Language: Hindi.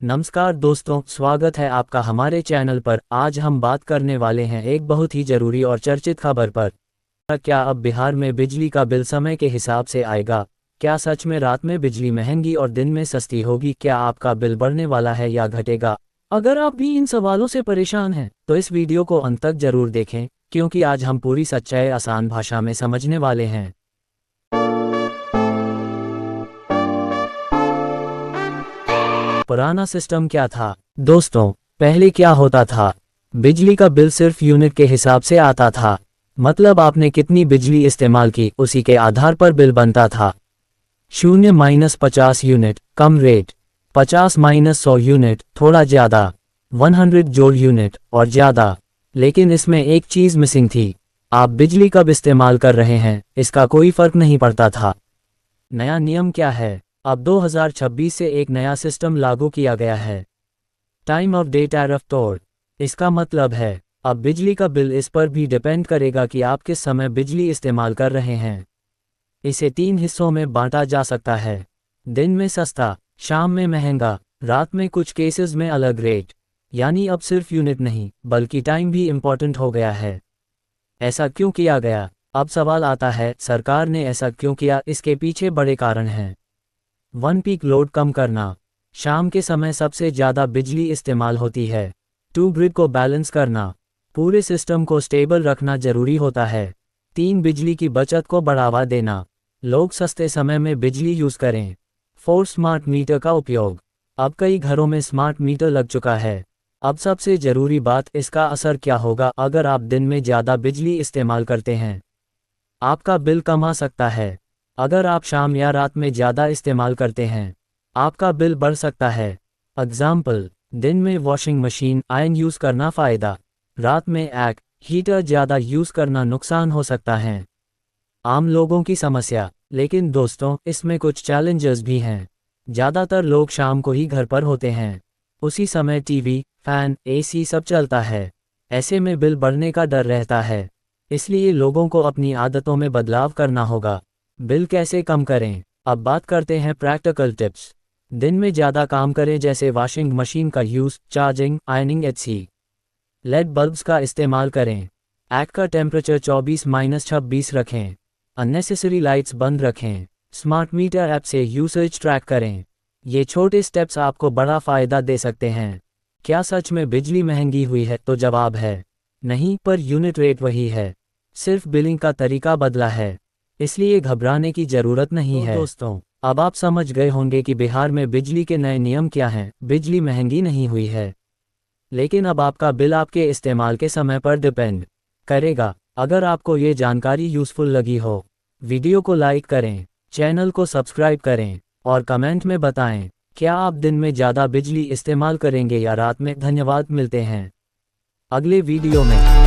नमस्कार दोस्तों, स्वागत है आपका हमारे चैनल पर। आज हम बात करने वाले हैं एक बहुत ही ज़रूरी और चर्चित खबर पर। क्या अब बिहार में बिजली का बिल समय के हिसाब से आएगा? क्या सच में रात में बिजली महंगी और दिन में सस्ती होगी? क्या आपका बिल बढ़ने वाला है या घटेगा? अगर आप भी इन सवालों से परेशान हैं तो इस वीडियो को अंत तक जरूर देखें, क्योंकि आज हम पूरी सच्चाई आसान भाषा में समझने वाले हैं। पुराना सिस्टम क्या था? दोस्तों, पहले क्या होता था? बिजली का बिल सिर्फ यूनिट के हिसाब से आता था। मतलब आपने कितनी बिजली इस्तेमाल की उसी के आधार पर बिल बनता था। 0-50 यूनिट कम रेट, 50-100 यूनिट थोड़ा ज़्यादा, 100 जोड़ यूनिट और ज़्यादा। लेकिन इसमें एक चीज़ मिसिंग थी। आप बिजली कब इस्तेमाल कर रहे हैं इसका कोई फर्क नहीं पड़ता था। नया नियम क्या है? अब 2026 से एक नया सिस्टम लागू किया गया है, टाइम ऑफ डे टैरिफ तोड़। इसका मतलब है अब बिजली का बिल इस पर भी डिपेंड करेगा कि आप किस समय बिजली इस्तेमाल कर रहे हैं। इसे 3 हिस्सों में बांटा जा सकता है: दिन में सस्ता, शाम में महंगा, रात में कुछ केसेस में अलग रेट। यानी अब सिर्फ यूनिट नहीं बल्कि टाइम भी इम्पोर्टेंट हो गया है। ऐसा क्यों किया गया? अब सवाल आता है, सरकार ने ऐसा क्यों किया? इसके पीछे बड़े कारण हैं। वन पीक लोड कम करना, शाम के समय सबसे ज़्यादा बिजली इस्तेमाल होती है। टू ग्रिड को बैलेंस करना, पूरे सिस्टम को स्टेबल रखना जरूरी होता है। 3 बिजली की बचत को बढ़ावा देना, लोग सस्ते समय में बिजली यूज़ करें। 4 स्मार्ट मीटर का उपयोग, अब कई घरों में स्मार्ट मीटर लग चुका है। अब सबसे ज़रूरी बात, इसका असर क्या होगा? अगर आप दिन में ज़्यादा बिजली इस्तेमाल करते हैं आपका बिल कम आ सकता है। अगर आप शाम या रात में ज़्यादा इस्तेमाल करते हैं आपका बिल बढ़ सकता है। एग्जाम्पल, दिन में वॉशिंग मशीन आयरन यूज़ करना फ़ायदा, रात में एयर हीटर ज़्यादा यूज़ करना नुकसान हो सकता है। आम लोगों की समस्या। लेकिन दोस्तों, इसमें कुछ चैलेंजेस भी हैं। ज़्यादातर लोग शाम को ही घर पर होते हैं, उसी समय टीवी, फैन, एसी सब चलता है। ऐसे में बिल बढ़ने का डर रहता है। इसलिए लोगों को अपनी आदतों में बदलाव करना होगा। बिल कैसे कम करें? अब बात करते हैं प्रैक्टिकल टिप्स। दिन में ज़्यादा काम करें, जैसे वॉशिंग मशीन का use, charging, ironing etc. LED bulbs का इस्तेमाल करें। ऐक का टेम्परेचर 24-26 रखें। अननेसेसरी लाइट्स बंद रखें। स्मार्ट मीटर ऐप से यूसेज ट्रैक करें। ये छोटे स्टेप्स आपको बड़ा फ़ायदा दे सकते हैं। क्या सच में बिजली महंगी हुई है? तो जवाब है नहीं, पर यूनिट रेट वही है, सिर्फ बिलिंग का तरीका बदला है। इसलिए घबराने की ज़रूरत नहीं है। दोस्तों, अब आप समझ गए होंगे कि बिहार में बिजली के नए नियम क्या हैं। बिजली महंगी नहीं हुई है, लेकिन अब आपका बिल आपके इस्तेमाल के समय पर डिपेंड करेगा। अगर आपको ये जानकारी यूज़फुल लगी हो, वीडियो को लाइक करें, चैनल को सब्सक्राइब करें और कमेंट में बताएं क्या आप दिन में ज़्यादा बिजली इस्तेमाल करेंगे या रात में। धन्यवाद, मिलते हैं अगले वीडियो में।